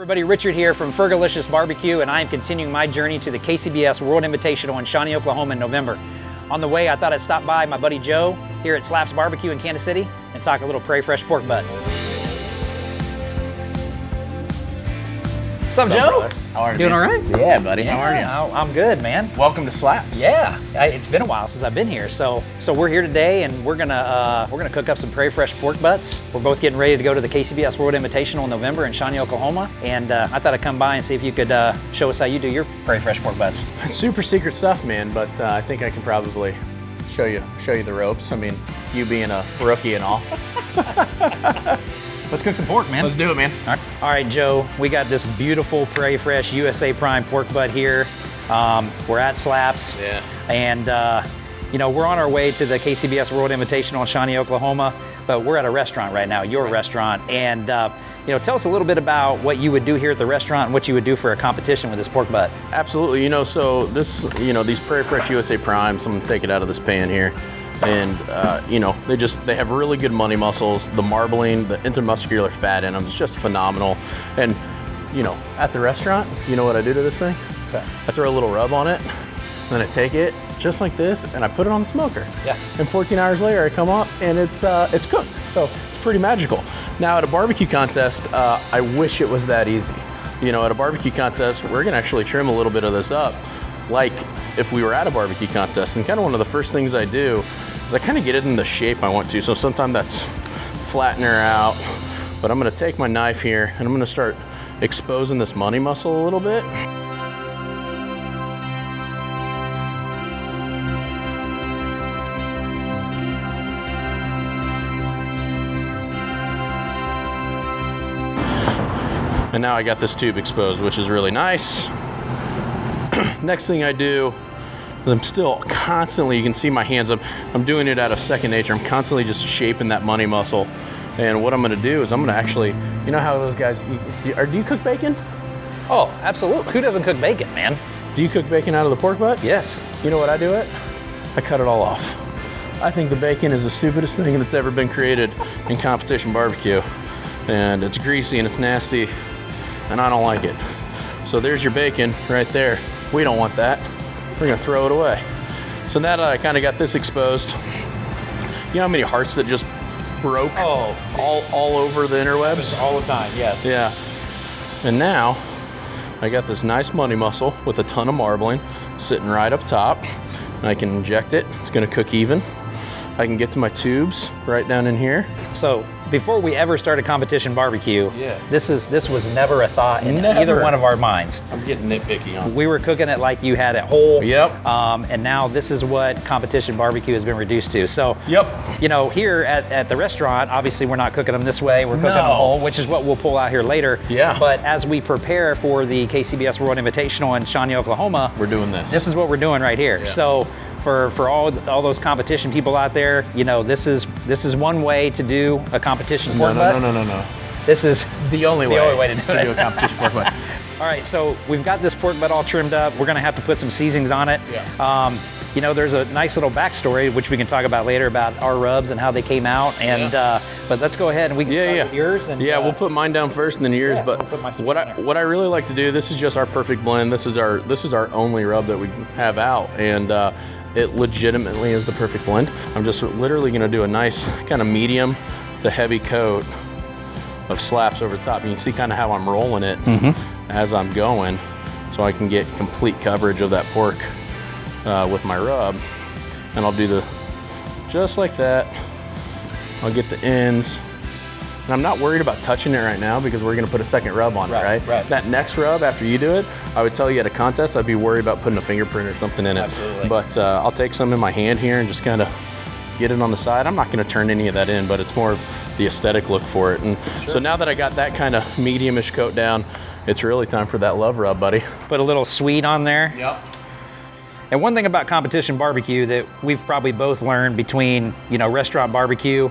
Everybody, Richard here from Fergolicious Barbecue, and I am continuing my journey to the KCBS World Invitational in Shawnee, Oklahoma in November. On the way, I thought I'd stop by my buddy Joe here at Slaps Barbecue in Kansas City and talk a little prairie fresh pork butt. What's up, Joe? Brother? How are you? Doing all right? Yeah, buddy. How are you? I'm good, man. Welcome to Slaps. Yeah, it's been a while since I've been here, so we're here today, and we're gonna cook up some prairie fresh pork butts. We're both getting ready to go to the KCBS World Invitational in November in Shawnee, Oklahoma, and I thought I'd come by and see if you could show us how you do your prairie fresh pork butts. Super secret stuff, man, but I think I can probably show you the ropes. I mean, you being a rookie and all. Let's cook some pork, man. Let's do it, man. All right, Joe, we got this beautiful Prairie Fresh USA Prime pork butt here. We're at Slaps. Yeah. And, you know, we're on our way to the KCBS World Invitational in Shawnee, Oklahoma, but we're at a restaurant right now, your restaurant. And, you know, tell us a little bit about what you would do here at the restaurant and what you would do for a competition with this pork butt. Absolutely. You know, so this, you know, these Prairie Fresh USA Primes, I'm gonna take it out of this pan here. And, you know, they have really good money muscles. The marbling, the intermuscular fat in them is just phenomenal. And, you know, at the restaurant, you know what I do to this thing? Okay. I throw a little rub on it, then I take it just like this, and I put it on the smoker. Yeah. And 14 hours later, I come up and it's cooked. So it's pretty magical. Now at a barbecue contest, I wish it was that easy. You know, at a barbecue contest, we're gonna actually trim a little bit of this up, like if we were at a barbecue contest. And kind of one of the first things I do is I kind of get it in the shape I want to. So sometimes that's flatten her out, but I'm gonna take my knife here and I'm gonna start exposing this money muscle a little bit. And now I got this tube exposed, which is really nice. Next thing I do is I'm still constantly, you can see my hands, I'm doing it out of second nature. I'm constantly just shaping that money muscle. And what I'm gonna do is I'm gonna actually, you know how those guys, do you cook bacon? Oh, absolutely. Who doesn't cook bacon, man? Do you cook bacon out of the pork butt? Yes. You know what I do it? I cut it all off. I think the bacon is the stupidest thing that's ever been created in competition barbecue. And it's greasy and it's nasty, and I don't like it. So there's your bacon right there. We don't want that. We're gonna throw it away. So now that I kind of got this exposed, you know how many hearts that just broke? Oh. All over the interwebs? All the time, yes. Yeah. And now I got this nice money muscle with a ton of marbling sitting right up top. And I can inject it. It's gonna cook even. I can get to my tubes right down in here. So before we ever started competition barbecue, this was never a thought in either one of our minds. I'm getting nitpicky on it. We were cooking it like you had it whole. Yep. And now this is what competition barbecue has been reduced to. So, yep. You know, here at the restaurant, obviously we're not cooking them this way. We're cooking them whole, which is what we'll pull out here later. Yeah. But as we prepare for the KCBS World Invitational in Shawnee, Oklahoma, we're doing this. This is what we're doing right here. Yeah. So for all those competition people out there, you know, this is one way to do a competition pork butt. No. This is the only way to do it. Do a competition pork butt. All right, so we've got this pork butt all trimmed up. We're gonna have to put some seasonings on it. Yeah. You know, there's a nice little backstory, which we can talk about later, about our rubs and how they came out. And but let's go ahead and we can start with yours. And, we'll put mine down first and then yours. Yeah, but we'll put my what I really like to do, this is just our perfect blend. This is our only rub that we have out, and it legitimately is the perfect blend. I'm just literally gonna do a nice kind of medium to heavy coat of Slaps over the top. You can see kind of how I'm rolling it as I'm going, so I can get complete coverage of that pork with my rub. And I'll do just like that. I'll get the ends. And I'm not worried about touching it right now because we're gonna put a second rub on it, right? That next rub after you do it, I would tell you at a contest, I'd be worried about putting a fingerprint or something in it. Absolutely. But I'll take some in my hand here and just kind of get it on the side. I'm not gonna turn any of that in, but it's more of the aesthetic look for it. And so now that I got that kind of medium-ish coat down, it's really time for that love rub, buddy. Put a little sweet on there. Yep. And one thing about competition barbecue that we've probably both learned between, you know, restaurant barbecue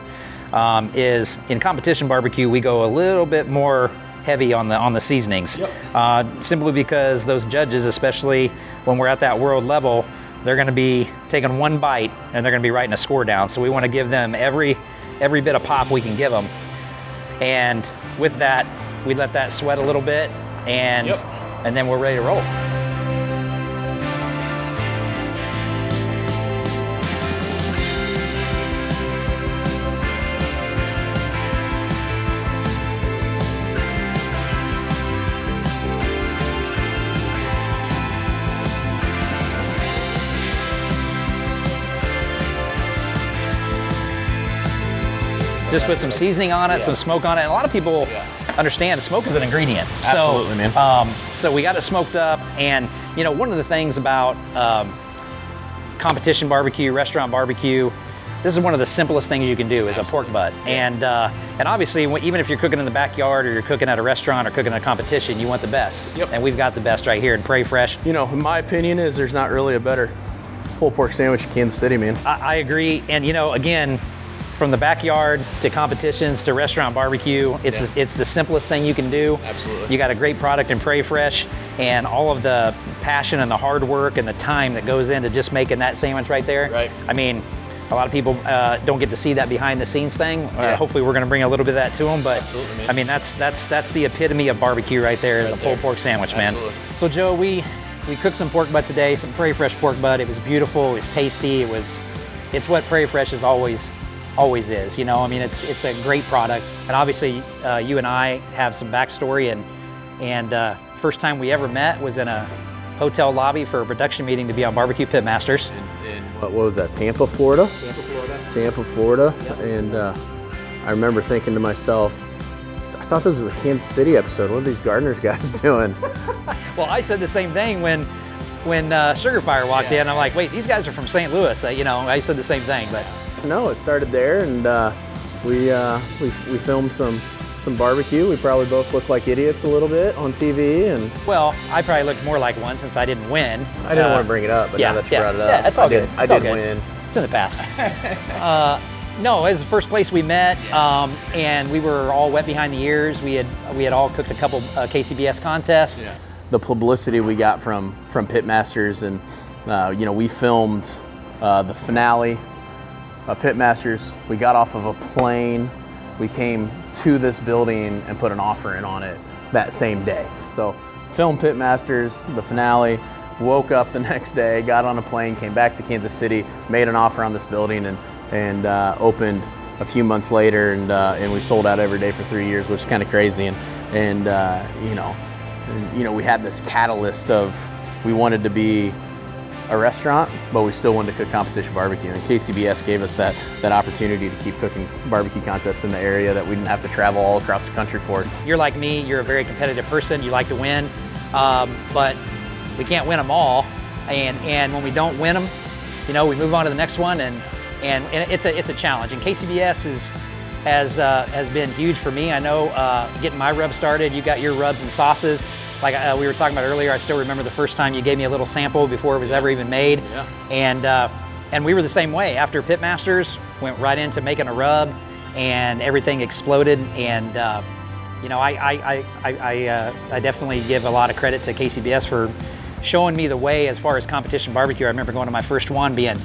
is in competition barbecue, we go a little bit more heavy on the seasonings. Yep. Simply because those judges, especially when we're at that world level, they're gonna be taking one bite and they're gonna be writing a score down. So we wanna give them every bit of pop we can give them. And with that, we let that sweat a little bit, and then we're ready to roll. Just put some seasoning on it, some smoke on it. And a lot of people understand smoke is an ingredient. Absolutely, man. So we got it smoked up, and you know, one of the things about competition barbecue, restaurant barbecue, this is one of the simplest things you can do is a pork butt. And obviously, even if you're cooking in the backyard or you're cooking at a restaurant or cooking at a competition, you want the best. And we've got the best right here in Prairie Fresh. You know, my opinion is there's not really a better pulled pork sandwich in Kansas City, man. I agree, and you know, again, from the backyard to competitions to restaurant barbecue, it's the simplest thing you can do. Absolutely. You got a great product in Prairie Fresh, and all of the passion and the hard work and the time that goes into just making that sandwich right there. Right. I mean, a lot of people don't get to see that behind the scenes thing. Hopefully we're gonna bring a little bit of that to them, but I mean, that's the epitome of barbecue right there, is a pulled pork sandwich, man. So Joe, we cooked some pork butt today, some Prairie Fresh pork butt. It was beautiful, it was tasty, it's what Prairie Fresh is always is, you know. I mean, it's a great product, and obviously you and I have some backstory, and first time we ever met was in a hotel lobby for a production meeting to be on Barbecue Pitmasters. In what was that, Tampa, Florida? Tampa, Florida. Yep. And I remember thinking to myself, I thought this was the Kansas City episode. What are these gardeners guys doing? Well, I said the same thing when Sugar Fire walked in. I'm like, wait, these guys are from St. Louis. You know, I said the same thing, but. No, it started there, and we filmed some barbecue. We probably both looked like idiots a little bit on TV, and well, I probably looked more like one since I didn't win. I didn't want to bring it up, but now that you brought it up, yeah, it's all good. I did win. It's in the past. No, it was the first place we met, and we were all wet behind the ears. We had all cooked a couple KCBS contests. Yeah. The publicity we got from Pitmasters, and you know, we filmed the finale. Pitmasters, we got off of a plane, we came to this building and put an offer in on it that same day. So filmed Pitmasters, the finale, woke up the next day, got on a plane, came back to Kansas City, made an offer on this building, and opened a few months later, and we sold out every day for 3 years, which is kind of crazy. And you know, we had this catalyst of, we wanted to be a restaurant, but we still wanted to cook competition barbecue. And KCBS gave us that opportunity to keep cooking barbecue contests in the area that we didn't have to travel all across the country for. You're like me, you're a very competitive person, you like to win, but we can't win them all. And when we don't win them, you know, we move on to the next one, and it's a challenge. And KCBS has been huge for me. I know getting my rub started, you got your rubs and sauces. Like we were talking about earlier, I still remember the first time you gave me a little sample before it was ever even made. Yeah. And we were the same way. After Pitmasters, went right into making a rub, and everything exploded. And you know, I definitely give a lot of credit to KCBS for showing me the way as far as competition barbecue. I remember going to my first one being,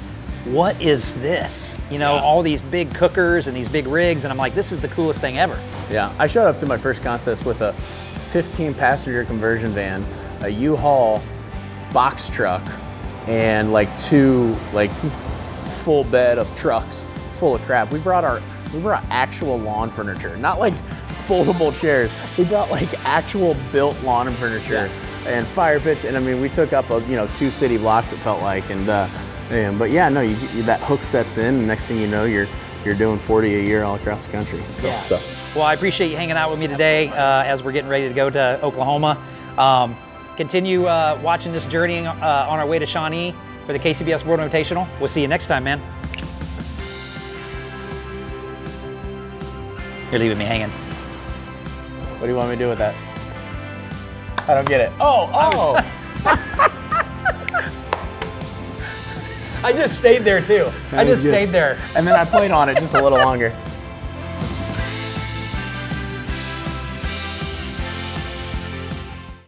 what is this? You know, all these big cookers and these big rigs, and I'm like, this is the coolest thing ever. Yeah, I showed up to my first contest with a 15-passenger conversion van, a U-Haul box truck, and like 2 full bed of trucks full of crap. We brought actual lawn furniture, not like foldable chairs. We brought like actual built lawn and furniture and fire pits, and I mean, we took up 2 city blocks, it felt like, but yeah, no, you that hook sets in, and next thing you know, you're doing 40 a year all across the country. So. Well, I appreciate you hanging out with me today as we're getting ready to go to Oklahoma. Continue watching this journey on our way to Shawnee for the KCBS World Invitational. We'll see you next time, man. You're leaving me hanging. What do you want me to do with that? I don't get it. Oh! I just stayed there too. I just stayed there. And then I played on it just a little longer.